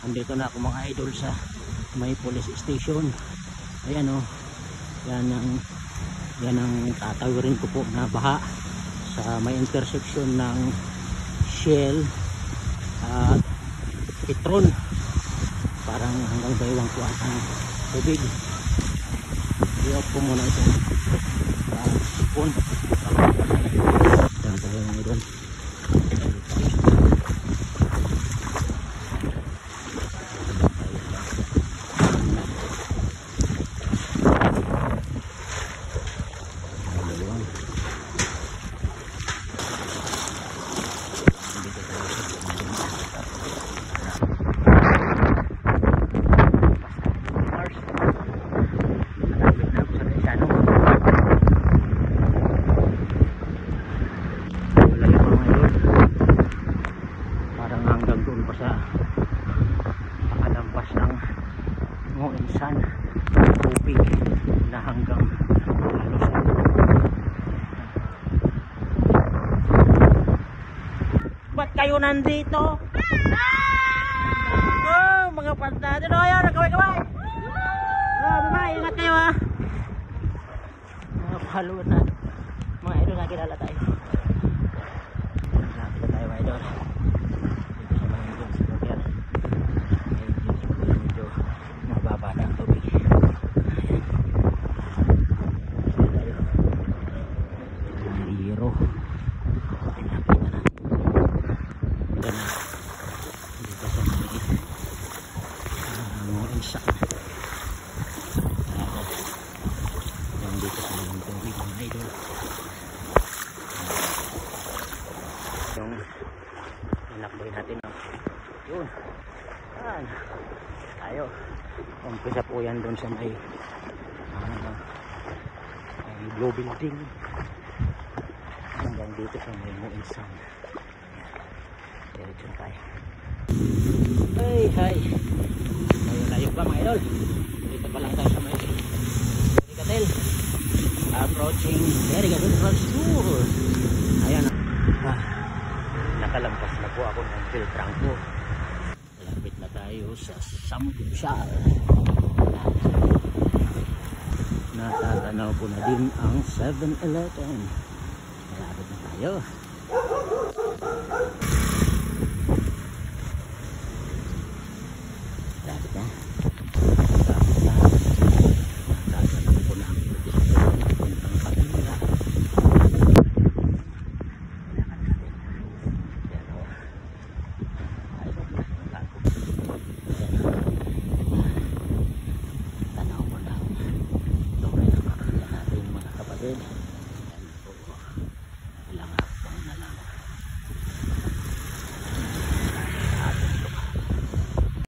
andito na ako mga idol sa may police station. Ayan o, yan ang tatawirin ko po na baha sa may intersection ng Shell at Petron. Parang hanggang baywang po ang tubig. I-off ko muna itong sipon. Yan tayo mga idol. Insan tubig na hanggang ba't kayo nandito? Oh, mga pantado no, ayan, kaway-kaway. Bye, ingat kayo ha. Mga follow na mga idol, nakilala tayo mga idol dito sa mga idol sa Korea. Medyo mababa na ang tubig. Hiro pinakita na dito sa mga insak yan dito sa mga tubig mga idol. Yung inakboy natin yun yan tayo. Umpisa po yan doon sa may blue building hanggang dito sa may Muinsan. Diretso tayo. Hey, hi. Layo pa mga idol. Dito pa lang tayo sa may Ricatel. Approaching Ricatel Road. Ayan. Nakalampas na po ako ng Beltranco. Malapit na tayo sa Sambucal. Natatanaw po na din ang 7-Eleven. Malapit na tayo.